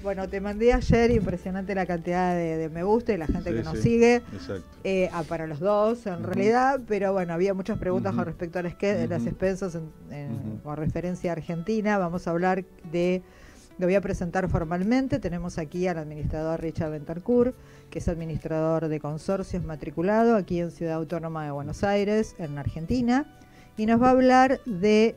Bueno, te mandé ayer, impresionante la cantidad de me gusta y la gente que nos sigue. Para los dos, en realidad, pero bueno, había muchas preguntas con respecto a las expensas con referencia a Argentina. Vamos a hablar lo voy a presentar formalmente. Tenemos aquí al administrador Richard Bentancur, que es administrador de consorcios matriculado aquí en Ciudad Autónoma de Buenos Aires, en Argentina, y nos va a hablar de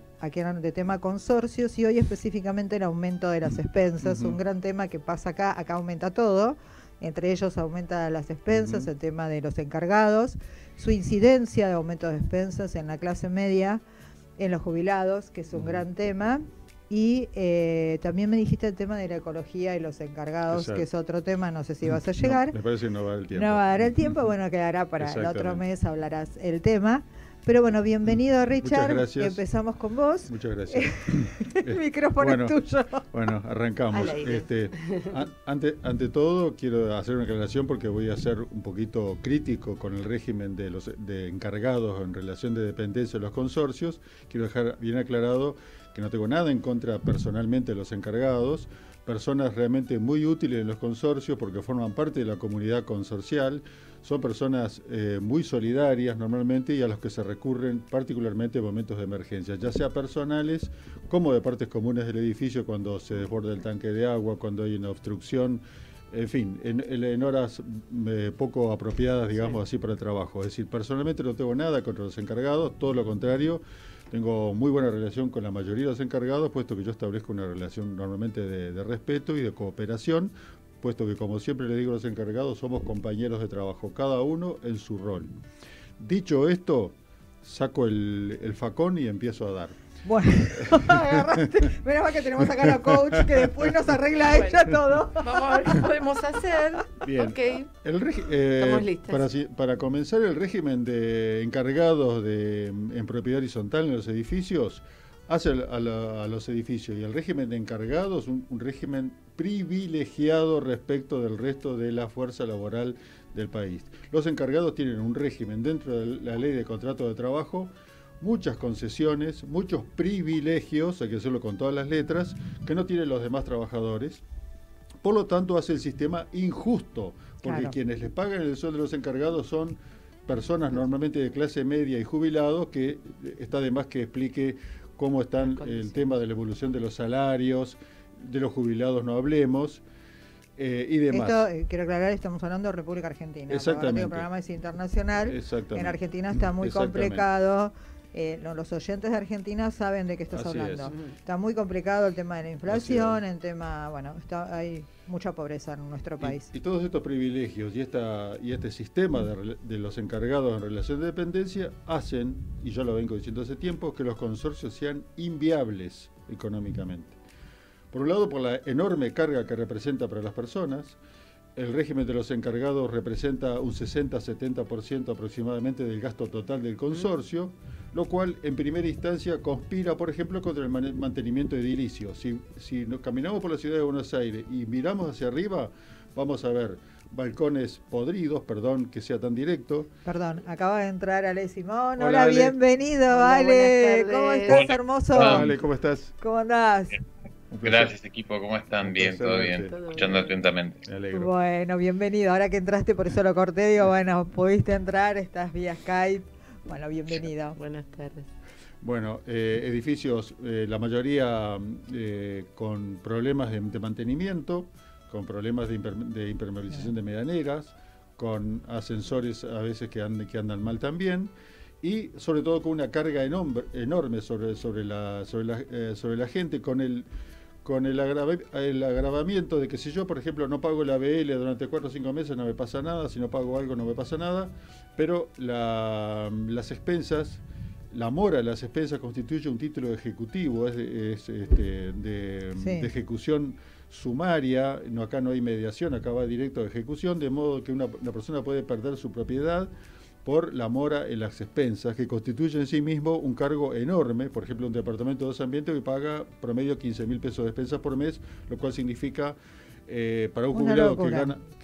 tema consorcios y hoy específicamente el aumento de las expensas, un gran tema que pasa acá aumenta todo, entre ellos aumenta las expensas, el tema de los encargados, su incidencia de aumento de expensas en la clase media, en los jubilados, que es un gran tema, y también me dijiste el tema de la ecología y los encargados, que es otro tema, no sé si vas a llegar. No, me parece que no va a dar el tiempo. No va a dar el tiempo, bueno, quedará para el otro mes, hablarás el tema. Pero bueno, bienvenido Richard. Muchas gracias. Empezamos con vos. Muchas gracias. El micrófono es tuyo. Bueno, arrancamos. Ante todo, quiero hacer una aclaración porque voy a ser un poquito crítico con el régimen de encargados en relación de dependencia de los consorcios. Quiero dejar bien aclarado que no tengo nada en contra personalmente de los encargados, personas realmente muy útiles en los consorcios porque forman parte de la comunidad consorcial. Son personas muy solidarias normalmente y a los que se recurren particularmente en momentos de emergencia, ya sea personales como de partes comunes del edificio cuando se desborda el tanque de agua, cuando hay una obstrucción, en fin, en horas poco apropiadas, digamos así, para el trabajo. Es decir, personalmente no tengo nada contra los encargados, todo lo contrario. Tengo muy buena relación con la mayoría de los encargados, puesto que yo establezco una relación normalmente de respeto y de cooperación, puesto que, como siempre le digo a los encargados, somos compañeros de trabajo, cada uno en su rol. Dicho esto, saco el facón y empiezo a dar. Bueno, agarraste. Menos mal que tenemos acá a la coach, que después nos arregla ella todo. Vamos a ver qué podemos hacer. Bien. Okay. Estamos listos. Para comenzar, el régimen de encargados en propiedad horizontal en los edificios hace a los edificios y el régimen de encargados un régimen privilegiado respecto del resto de la fuerza laboral del país. Los encargados tienen un régimen dentro de la ley de contrato de trabajo, muchas concesiones, muchos privilegios, hay que hacerlo con todas las letras, que no tienen los demás trabajadores. Por lo tanto, hace el sistema injusto, porque quienes les pagan el sueldo de los encargados son personas normalmente de clase media y jubilados, que está de más que explique cómo están el tema de la evolución de los salarios, de los jubilados no hablemos, y demás. Esto, quiero aclarar, estamos hablando de República Argentina. Exactamente. El programa es internacional. En Argentina está muy complicado. Los oyentes de Argentina saben de qué estás hablando. Está muy complicado el tema de la inflación, el tema, hay mucha pobreza en nuestro país. Y todos estos privilegios y este sistema de los encargados en relación de dependencia hacen, y yo lo vengo diciendo hace tiempo, que los consorcios sean inviables económicamente. Por un lado, por la enorme carga que representa para las personas. El régimen de los encargados representa un 60-70% aproximadamente del gasto total del consorcio, lo cual en primera instancia conspira, por ejemplo, contra el mantenimiento edilicio. Si nos caminamos por la ciudad de Buenos Aires y miramos hacia arriba, vamos a ver balcones podridos, perdón que sea tan directo. Perdón, acaba de entrar Ale Simón. Hola, Ale. Bienvenido, Ale. ¿Cómo estás, hermoso? Hola, Ale, ¿cómo estás? ¿Cómo andás? Gracias, equipo, ¿cómo están? Bien, todo bien, escuchando atentamente. Me alegro. Bueno, bienvenido. Ahora que entraste, por eso lo corté, digo, bueno, pudiste entrar, estás vía Skype. Bueno, bienvenido. Buenas tardes. Bueno, edificios, la mayoría con problemas de mantenimiento, con problemas de impermeabilización de medianeras, con ascensores a veces que andan mal también, y sobre todo con una carga enorme sobre la gente, con el agravamiento de que si yo, por ejemplo, no pago el ABL durante 4 o 5 meses no me pasa nada, si no pago algo no me pasa nada, pero las expensas, la mora de las expensas constituye un título ejecutivo, de ejecución sumaria, acá no hay mediación, acá va directo a ejecución, de modo que una persona puede perder su propiedad por la mora en las expensas, que constituye en sí mismo un cargo enorme. Por ejemplo, un departamento de 2 ambientes que paga promedio 15.000 pesos de expensas por mes, lo cual significa para un jubilado que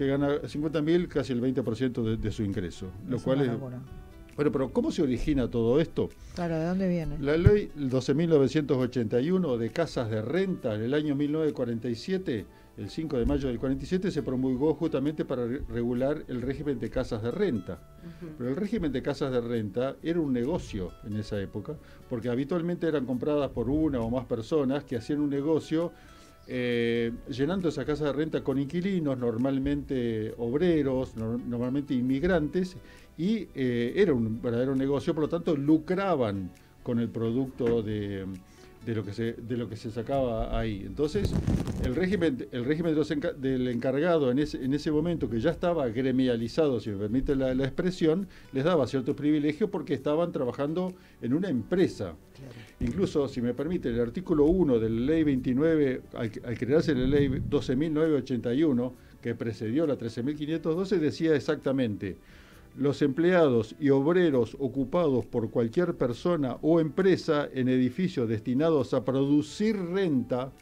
gana 50.000, casi el 20% de su ingreso. Lo cual es... Bueno, pero ¿cómo se origina todo esto? Claro, ¿de dónde viene? La ley 12.981 de casas de renta en el año 1947 el 5 de mayo del 47, se promulgó justamente para regular el régimen de casas de renta. Pero el régimen de casas de renta era un negocio en esa época, porque habitualmente eran compradas por una o más personas que hacían un negocio llenando esas casas de renta con inquilinos, normalmente obreros, normalmente inmigrantes, y era un verdadero negocio, por lo tanto lucraban con el producto de lo que se sacaba ahí. Entonces, el régimen del encargado en ese momento, que ya estaba gremializado, si me permite la expresión, les daba ciertos privilegios porque estaban trabajando en una empresa. Claro. Incluso, si me permite, el artículo 1 de la ley 29, al crearse la ley 12.981, que precedió la 13.512, decía exactamente: los empleados y obreros ocupados por cualquier persona o empresa en edificios destinados a producir renta,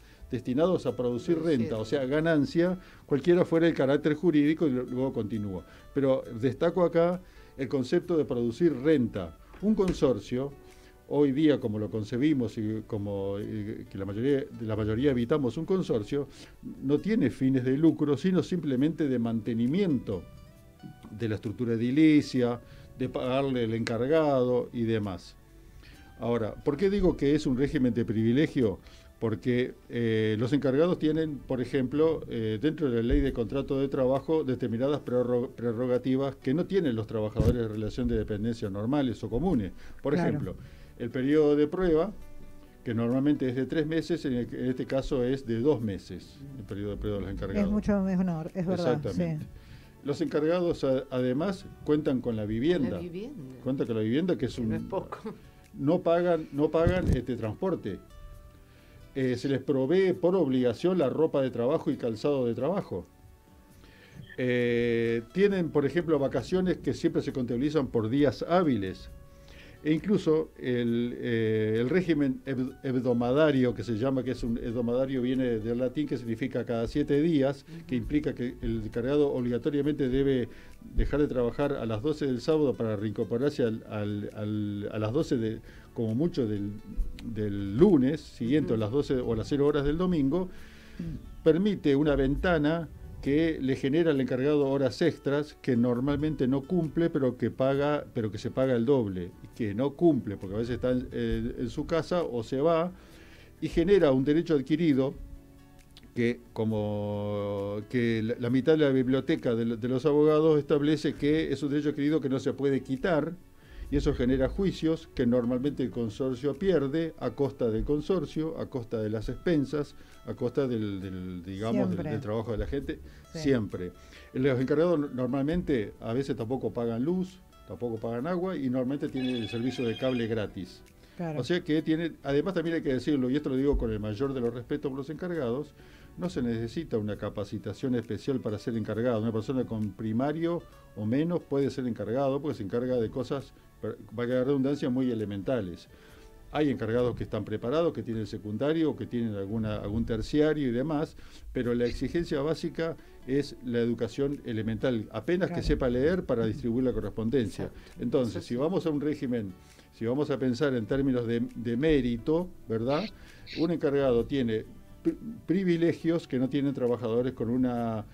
o sea, ganancia, cualquiera fuera el carácter jurídico, y luego continúa. Pero destaco acá el concepto de producir renta. Un consorcio, hoy día como lo concebimos y como que la mayoría evitamos un consorcio, no tiene fines de lucro, sino simplemente de mantenimiento de la estructura edilicia, de pagarle el encargado y demás. Ahora, ¿por qué digo que es un régimen de privilegio? Porque los encargados tienen, por ejemplo, dentro de la ley de contrato de trabajo, determinadas prerrogativas que no tienen los trabajadores de relación de dependencia normales o comunes. Por ejemplo, el periodo de prueba, que normalmente es de 3 meses, en este caso es de 2 meses, el periodo de prueba de los encargados. Es mucho menor, es verdad. Exactamente. Sí. Los encargados además cuentan con la vivienda. Cuentan con la vivienda, que es no es poco. No pagan transporte. Se les provee por obligación la ropa de trabajo y calzado de trabajo. Tienen, por ejemplo, vacaciones que siempre se contabilizan por días hábiles. E incluso el régimen hebdomadario, que se llama, que es un hebdomadario, viene del latín, que significa cada 7 días, que implica que el encargado obligatoriamente debe dejar de trabajar a las 12 del sábado para reincorporarse a las 12 como mucho del lunes siguiente, a las 12 o a las 0 horas del domingo, permite una ventana que le genera al encargado horas extras que normalmente no cumple, pero que se paga el doble, que no cumple porque a veces está en su casa o se va, y genera un derecho adquirido que la mitad de la biblioteca de los abogados establece que es un derecho adquirido que no se puede quitar, y eso genera juicios que normalmente el consorcio pierde a costa del consorcio, a costa de las expensas, a costa del trabajo de la gente, siempre. Los encargados normalmente a veces tampoco pagan luz, tampoco pagan agua, y normalmente tienen el servicio de cable gratis. Claro. O sea que además también hay que decirlo, y esto lo digo con el mayor de los respetos por los encargados, no se necesita una capacitación especial para ser encargado. Una persona con primario o menos puede ser encargado porque se encarga de cosas, valga la redundancia, muy elementales. Hay encargados que están preparados, que tienen el secundario, que tienen algún terciario y demás, pero la exigencia básica es la educación elemental, apenas que sepa leer para distribuir la correspondencia. Exacto. Entonces, si vamos a un régimen, si vamos a pensar en términos de mérito, ¿verdad? Un encargado tiene privilegios que no tienen trabajadores con una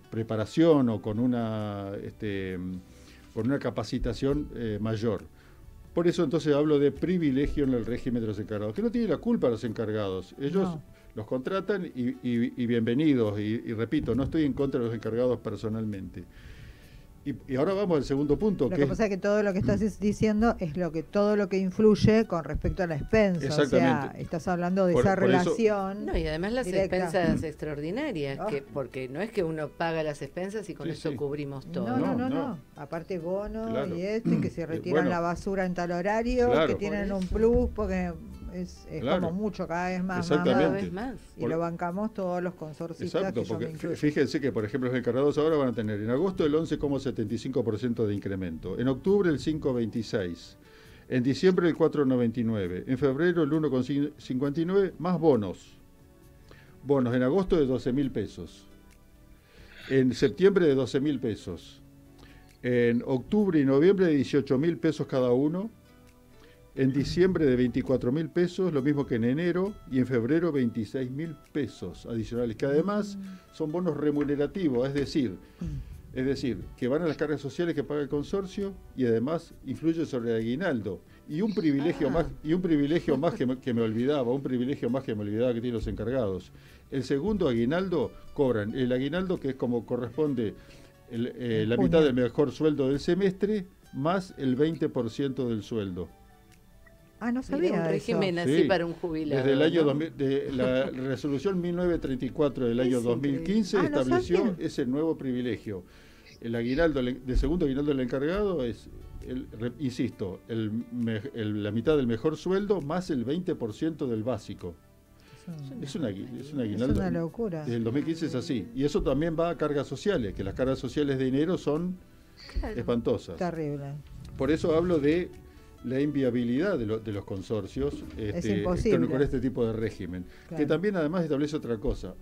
preparación o con una capacitación mayor. Por eso entonces hablo de privilegio en el régimen de los encargados, que no tiene la culpa los encargados. Ellos los contratan y bienvenidos. Y repito, no estoy en contra de los encargados personalmente. Y ahora vamos al segundo punto. Lo que pasa es que todo lo que estás diciendo es todo lo que influye con respecto a la expensa. Exactamente. O sea, estás hablando de esa relación. No, y además las directa. Expensas extraordinarias, porque no es que uno paga las expensas y con eso cubrimos todo. No. Aparte bono, claro. Y que se retiran la basura en tal horario, claro, que tienen un plus, porque es claro, como mucho, cada vez más. Cada vez más. Y lo bancamos todos los consorcistas. Exacto, porque fíjense que, por ejemplo, los encargados ahora van a tener en agosto el 11,75% de incremento, en octubre el 5,26%, en diciembre el 4,99%, en febrero el 1,59%, más bonos. Bonos en agosto de 12.000 pesos, en septiembre de 12.000 pesos, en octubre y noviembre de 18.000 pesos cada uno, en diciembre de 24.000 pesos, lo mismo que en enero, y en febrero 26.000 pesos adicionales, que además son bonos remunerativos, es decir, que van a las cargas sociales que paga el consorcio y además influye sobre el aguinaldo. Y un privilegio más que me olvidaba que tienen los encargados. El segundo aguinaldo cobran el aguinaldo, que es como corresponde la mitad del mejor sueldo del semestre, más el 20% del sueldo. Ah, no sabía. Un régimen así para un jubilado. Desde el año 2000, de la resolución 1934 del año 2015 estableció ese nuevo privilegio. El aguinaldo, del segundo aguinaldo del encargado es, insisto, la mitad del mejor sueldo más el 20% del básico. Es un aguinaldo. Es una locura. Desde el 2015 es así. Y eso también va a cargas sociales, que las cargas sociales de enero son espantosas. Terrible. Por eso hablo de la inviabilidad de los consorcios con este tipo de régimen. Claro. Que también además establece otra cosa.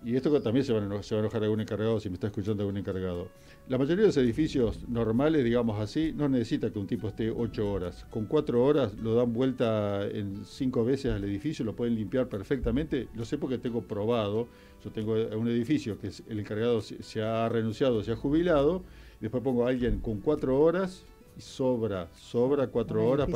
Y esto también se va a enojar algún encargado si me está escuchando algún encargado. La mayoría de los edificios normales, digamos así, no necesita que un tipo esté 8 horas. Con 4 horas lo dan vuelta en 5 veces al edificio, lo pueden limpiar perfectamente. Lo sé porque tengo probado. Yo tengo un edificio que el encargado se ha renunciado, se ha jubilado. Después pongo a alguien con 4 horas y sobra 4 horas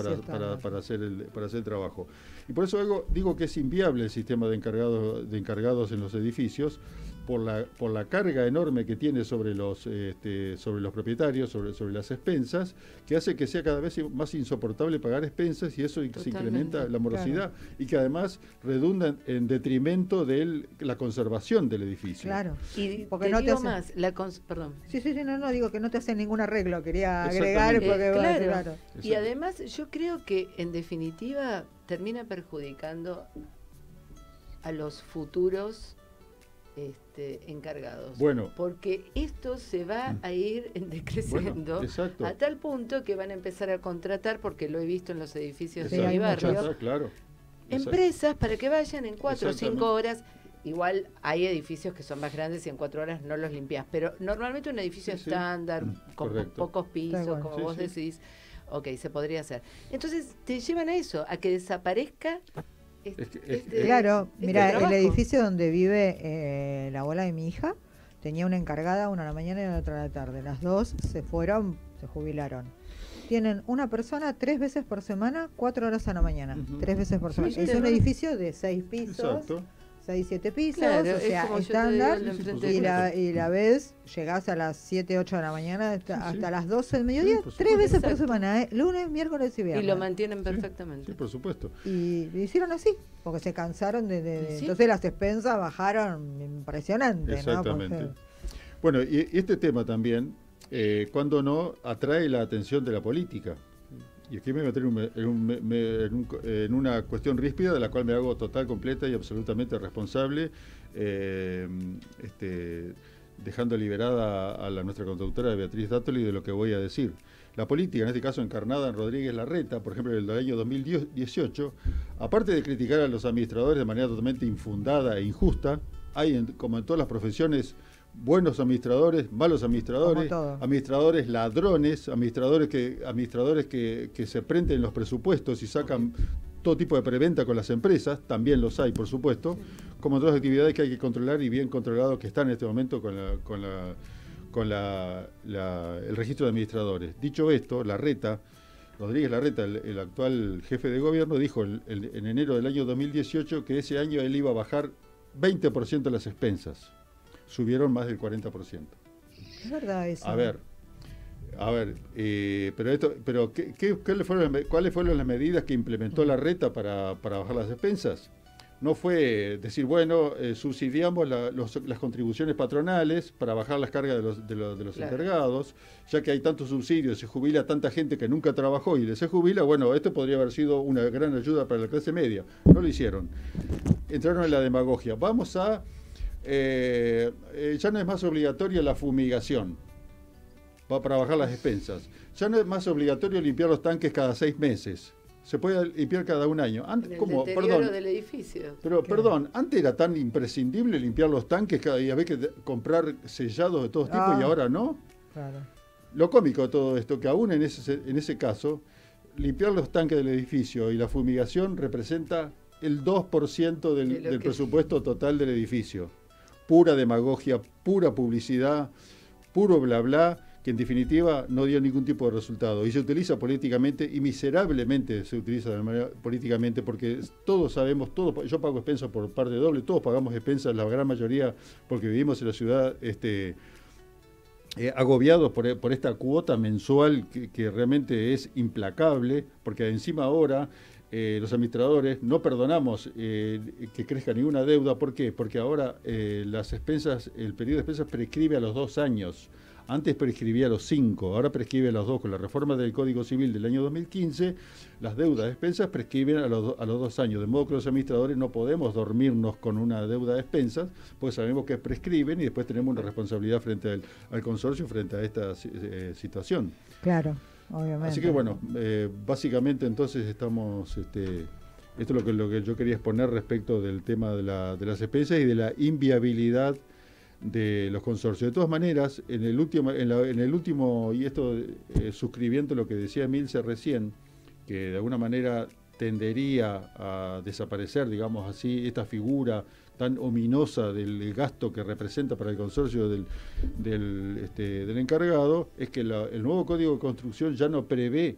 para hacer el trabajo. Y por eso digo que es inviable el sistema de encargados en los edificios por la carga enorme que tiene sobre los propietarios, sobre las expensas, que hace que sea cada vez más insoportable pagar expensas, y eso se incrementa la morosidad, claro. Y que además redunda en detrimento de la conservación del edificio. Claro. Y porque no te digo más, perdón. Sí, no digo que no te hacen ningún arreglo, quería agregar porque claro. Y además yo creo que en definitiva termina perjudicando a los futuros encargados. Bueno, porque esto se va a ir decreciendo a tal punto que van a empezar a contratar, porque lo he visto en los edificios de mi barrio, claro. Empresas para que vayan en 4 o 5 horas. Igual hay edificios que son más grandes y en 4 horas no los limpias, pero normalmente un edificio estándar, con pocos pisos, como vos decís, se podría hacer. Entonces te llevan a eso, a que desaparezca. Claro, mira, el edificio donde vive la abuela de mi hija tenía una encargada, una a la mañana y la otra a la tarde. Las dos se jubilaron. Tienen una persona 3 veces por semana, 4 horas a la mañana, 3 veces por semana. Es un edificio de 6 pisos. Exacto. 6, 7 pisos, claro, o sea, estándar, y la vez llegás a las 7, 8 de la mañana hasta las 12 del mediodía, 3 veces por semana, lunes, miércoles y viernes. Y lo mantienen perfectamente. Sí, por supuesto. Y lo hicieron así, porque se cansaron entonces las expensas bajaron impresionante. Exactamente. ¿No? Bueno, y este tema también, cuando no, atrae la atención de la política. Y aquí me voy a meter en una cuestión ríspida de la cual me hago total, completa y absolutamente responsable, dejando liberada a nuestra conductora Beatriz Dátoli de lo que voy a decir. La política, en este caso encarnada en Rodríguez Larreta, por ejemplo, en el año 2018, aparte de criticar a los administradores de manera totalmente infundada e injusta, hay, como en todas las profesiones, buenos administradores, malos administradores, administradores ladrones, administradores que se prenden los presupuestos y sacan todo tipo de preventa con las empresas, también los hay, por supuesto, como en todas las actividades que hay que controlar y bien controlado que están en este momento con el registro de administradores. Dicho esto, Rodríguez Larreta, el actual jefe de gobierno, dijo en enero del año 2018 que ese año él iba a bajar 20% las expensas. Subieron más del 40%. Es verdad eso. A ver, ¿cuáles fueron las medidas que implementó Larreta para bajar las expensas? No fue decir, subsidiamos las contribuciones patronales para bajar las cargas de los encargados, ya que hay tantos subsidios, se jubila tanta gente que nunca trabajó y se jubila, esto podría haber sido una gran ayuda para la clase media. No lo hicieron. Entraron en la demagogia. Ya no es más obligatoria la fumigación para bajar las expensas. Ya no es más obligatorio limpiar los tanques cada 6 meses. Se puede limpiar cada 1 año. Deterioro del edificio. Perdón, antes era tan imprescindible limpiar los tanques y había que comprar sellados de todos tipos y ahora no. Claro. Lo cómico de todo esto, que aún en ese caso, limpiar los tanques del edificio y la fumigación representa el 2% del presupuesto total del edificio. Pura demagogia, pura publicidad, puro bla bla, que en definitiva no dio ningún tipo de resultado. Y se utiliza políticamente, y miserablemente se utiliza de manera políticamente, porque todos sabemos, yo pago expensas por parte doble, todos pagamos expensas, la gran mayoría, porque vivimos en la ciudad agobiados por esta cuota mensual que realmente es implacable, porque encima ahora los administradores no perdonamos que crezca ninguna deuda. ¿Por qué? Porque ahora las expensas, el periodo de expensas prescribe a los 2 años. Antes prescribía a los 5, ahora prescribe a los 2. Con la reforma del Código Civil del año 2015, las deudas de expensas prescriben a los 2 años. De modo que los administradores no podemos dormirnos con una deuda de expensas, porque sabemos que prescriben y después tenemos una responsabilidad frente al consorcio, frente a esta situación. Claro, obviamente. Así que bueno, básicamente entonces estamos... esto es lo que yo quería exponer respecto del tema de las expensas y de la inviabilidad de los consorcios. De todas maneras, en el último y esto suscribiendo lo que decía Milce recién, que de alguna manera tendería a desaparecer, digamos así, esta figura tan ominosa del gasto que representa para el consorcio del encargado, es que el nuevo Código de Construcción ya no prevé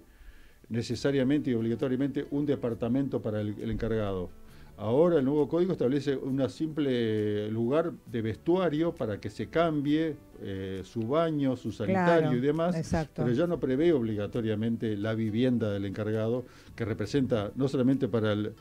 necesariamente y obligatoriamente un departamento para el encargado. Ahora el nuevo código establece un simple lugar de vestuario para que se cambie su baño, su sanitario y demás, exacto. Pero ya no prevé obligatoriamente la vivienda del encargado, que representa no solamente para el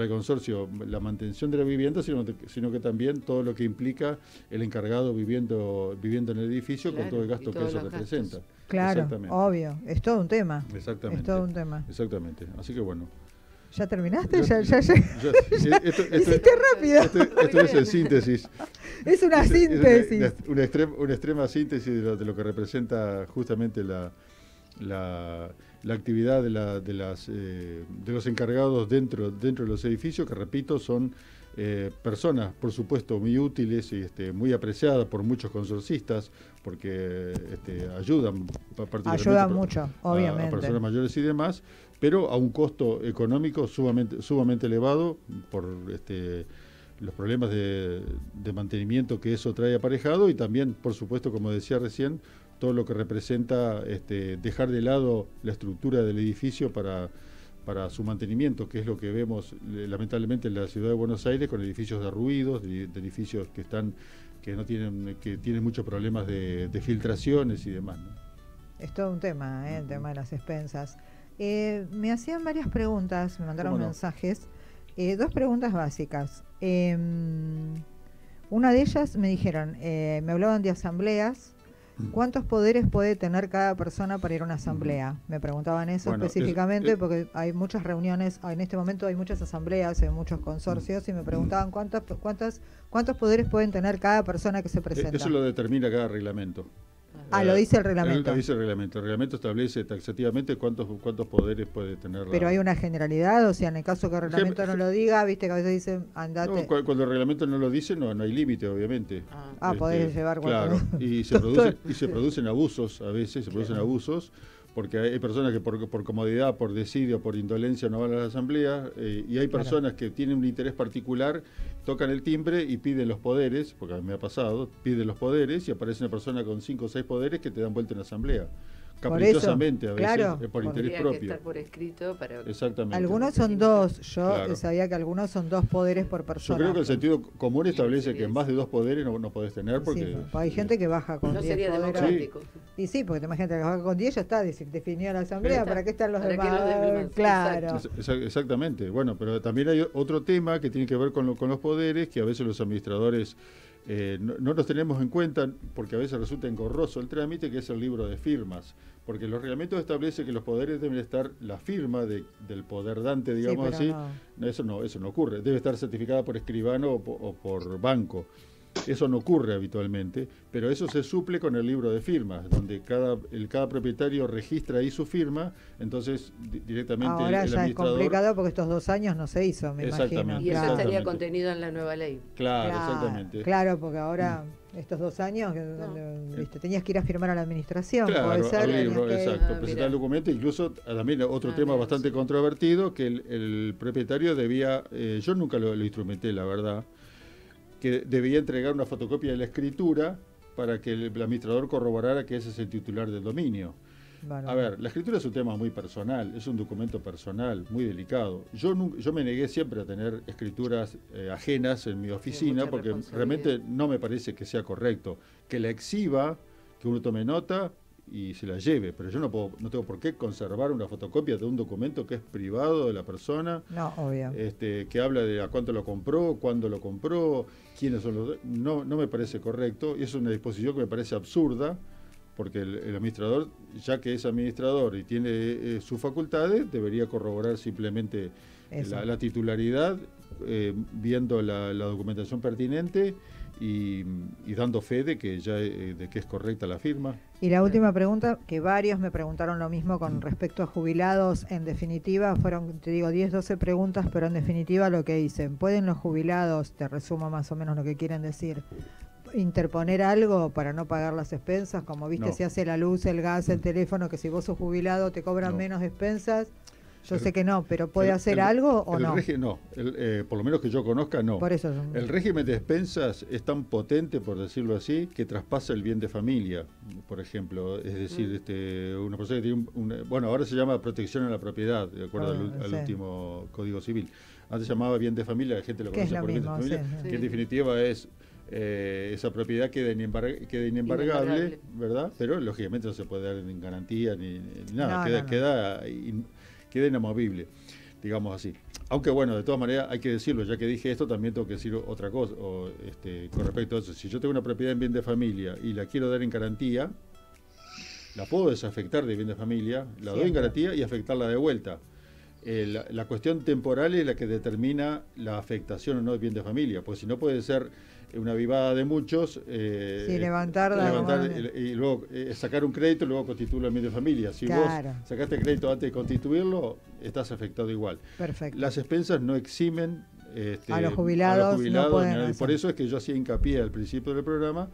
consorcio la mantención de la vivienda, sino que también todo lo que implica el encargado viviendo en el edificio, con todo el gasto que eso representa. Claro, obvio, es todo un tema. Exactamente. Es todo un tema. Exactamente, así que bueno. ¿Ya terminaste? Ya Hiciste rápido. Esto es en síntesis. Es una síntesis. Es una extrema síntesis de lo que representa justamente la actividad de los encargados dentro de los edificios, que repito, son personas, por supuesto, muy útiles y muy apreciadas por muchos consorcistas, porque ayudan mucho, obviamente, a personas mayores y demás, pero a un costo económico sumamente elevado por los problemas de mantenimiento que eso trae aparejado, y también, por supuesto, como decía recién, todo lo que representa dejar de lado la estructura del edificio para su mantenimiento, que es lo que vemos lamentablemente en la ciudad de Buenos Aires, con edificios derruidos, de edificios que tienen muchos problemas de filtraciones y demás, ¿no? Es todo un tema, el tema de las expensas. Me hacían varias preguntas, me mandaron mensajes, 2 preguntas básicas. Una de ellas me dijeron, me hablaban de asambleas. ¿Cuántos poderes puede tener cada persona para ir a una asamblea? Me preguntaban eso específicamente porque hay muchas reuniones, en este momento hay muchas asambleas en muchos consorcios, y me preguntaban cuántos poderes pueden tener cada persona que se presenta. Eso lo determina cada reglamento. Lo dice el reglamento. Lo dice el reglamento. El reglamento establece taxativamente cuántos poderes puede tener. Pero hay una generalidad, o sea, en el caso que el reglamento no lo diga, viste que a veces dicen andate. No, cuando el reglamento no lo dice, no hay límite, obviamente. Podés llevar claro. Y se producen abusos, a veces se producen abusos, porque hay personas que por comodidad, por desidia, por indolencia no van a las asambleas, y hay personas que tienen un interés particular, tocan el timbre y piden los poderes, porque a mí me ha pasado, piden los poderes y aparece una persona con 5 o 6 poderes que te dan vuelta en la asamblea. Caprichosamente, a veces, por interés propio. Que estar por escrito para... Exactamente. Algunos son 2, yo sabía que algunos son 2 poderes por persona. Yo creo que el sentido común establece que más de 2 poderes no podés tener, porque... hay gente que baja con 10 sería poderes. democrático. Y sí, porque te imaginas que baja con 10, ya está, definió la asamblea, ¿para qué están los demás? Claro. Exactamente. Bueno, pero también hay otro tema que tiene que ver con los poderes, que a veces los administradores no los tenemos en cuenta, porque a veces resulta engorroso el trámite, que es el libro de firmas, porque los reglamentos establecen que los poderes deben estar, la firma del poder dante, digamos así, eso no ocurre, debe estar certificada por escribano o por banco. Eso no ocurre habitualmente, pero eso se suple con el libro de firmas, donde cada propietario registra ahí su firma, entonces directamente ahora el ya administrador... es complicado porque estos 2 años no se hizo, me imagino. Y eso estaría contenido en la nueva ley. Claro, exactamente. Claro, porque ahora estos 2 años tenías que ir a firmar a la administración, claro, puede ser. Al libro, exacto, presentar el documento, incluso también otro tema bastante controvertido, que el propietario debía, yo nunca lo instrumenté, la verdad, que debía entregar una fotocopia de la escritura para que el administrador corroborara que ese es el titular del dominio. Bueno. A ver, la escritura es un tema muy personal, es un documento personal, muy delicado. Yo me negué siempre a tener escrituras ajenas en mi oficina porque realmente no me parece que sea correcto. Que la exhiba, que uno tome nota y se la lleve, pero yo no tengo por qué conservar una fotocopia de un documento que es privado de la persona. No, obvio. Que habla de a cuánto lo compró, cuándo lo compró, quiénes son los... No me parece correcto, y es una disposición que me parece absurda, porque el administrador, ya que es administrador y tiene sus facultades, debería corroborar simplemente la titularidad, viendo la documentación pertinente y dando fe de que es correcta la firma. Y la última pregunta, que varios me preguntaron lo mismo con respecto a jubilados, en definitiva, fueron, te digo, 10, 12 preguntas, pero en definitiva lo que dicen, ¿pueden los jubilados, te resumo más o menos lo que quieren decir, interponer algo para no pagar las expensas? Como viste, se hace la luz, el gas, el teléfono, que si vos sos jubilado te cobran menos expensas. Yo sé que no, pero ¿puede hacer algo o no? No, por lo menos que yo conozca, no. Por eso el régimen de expensas es tan potente, por decirlo así, que traspasa el bien de familia, por ejemplo. Es decir, una persona que tiene bueno, ahora se llama protección a la propiedad, de acuerdo al último Código Civil. Antes se llamaba bien de familia, la gente lo conoce por bien de familia, que en definitiva es... esa propiedad queda inembargable, ¿verdad? Pero lógicamente no se puede dar en garantía ni nada, queda inamovible, digamos así. Aunque bueno, de todas maneras hay que decirlo, ya que dije esto, también tengo que decir otra cosa con respecto a eso. Si yo tengo una propiedad en bien de familia y la quiero dar en garantía, la puedo desafectar de bien de familia, la doy en garantía y afectarla de vuelta. La cuestión temporal es la que determina la afectación o no de bien de familia, porque si no puede ser una vivada de muchos, levantar y luego sacar un crédito y luego constituirlo en bien de familia. Si vos sacaste el crédito antes de constituirlo, estás afectado igual. Perfecto. Las expensas no eximen a los jubilados, no pueden por eso es que yo hacía hincapié al principio del programa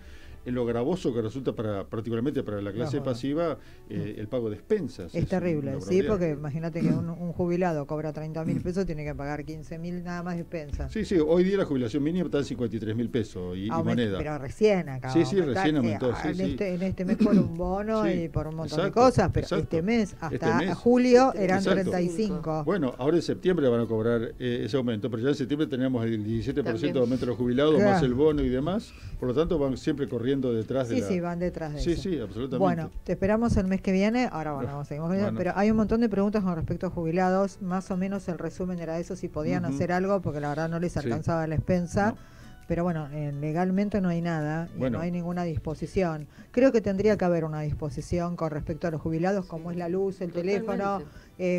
en lo gravoso que resulta particularmente para la clase pasiva el pago de expensas. Es terrible, sí, porque imagínate que un jubilado cobra 30.000 pesos, tiene que pagar 15.000 nada más de expensas. Sí, hoy día la jubilación mínima está en 53.000 pesos y moneda. Pero recién acá. Sí, recién aumentó. En este mes por un bono y por un montón de cosas, pero este mes, hasta julio eran 35. Bueno, ahora en septiembre van a cobrar ese aumento, pero ya en septiembre tenemos el 17% de aumento de los jubilados, más el bono y demás, por lo tanto van siempre corriendo detrás de Sí, van detrás de eso. Sí, absolutamente. Bueno, te esperamos el mes que viene. Ahora, seguimos con pero hay un montón de preguntas con respecto a jubilados. Más o menos el resumen era eso, si podían hacer algo, porque la verdad no les alcanzaba la expensa. No. Pero bueno, legalmente no hay nada, no hay ninguna disposición. Creo que tendría que haber una disposición con respecto a los jubilados, como es la luz, el teléfono,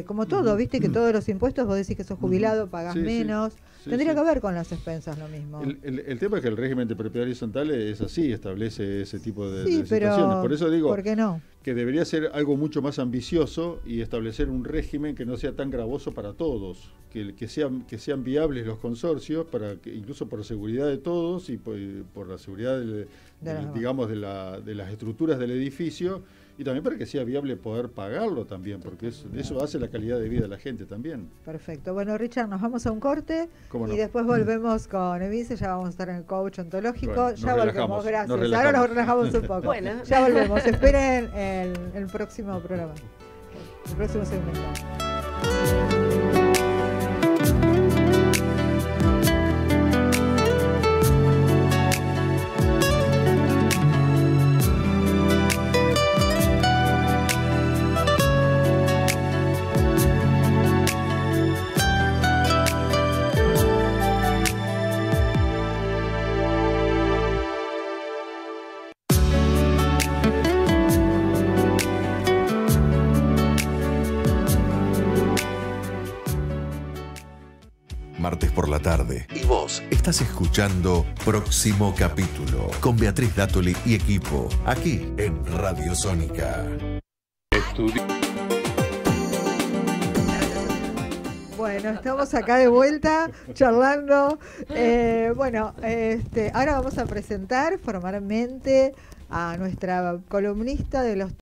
como todo, viste que todos los impuestos, vos decís que sos jubilado, pagás menos. Tendría que ver con las expensas lo mismo. El tema es que el régimen de propiedad horizontal es así, establece ese tipo de situaciones. Por eso digo, ¿por qué no? Que debería ser algo mucho más ambicioso y establecer un régimen que no sea tan gravoso para todos, que sean viables los consorcios, incluso por seguridad de todos y por la seguridad de las estructuras del edificio, y también para que sea viable poder pagarlo también, porque eso hace la calidad de vida de la gente también. Perfecto. Bueno, Richard, nos vamos a un corte y después volvemos con Evice, ya vamos a estar en el coach ontológico. Bueno, ya volvemos, gracias. Ahora nos relajamos un poco. Ya volvemos. Esperen el próximo programa, el próximo segmento. martes por la tarde. Y vos estás escuchando Próximo Capítulo con Beatriz Dátoli y equipo, aquí en Radio Sónica. Bueno, estamos acá de vuelta charlando. Ahora vamos a presentar formalmente a nuestra columnista de los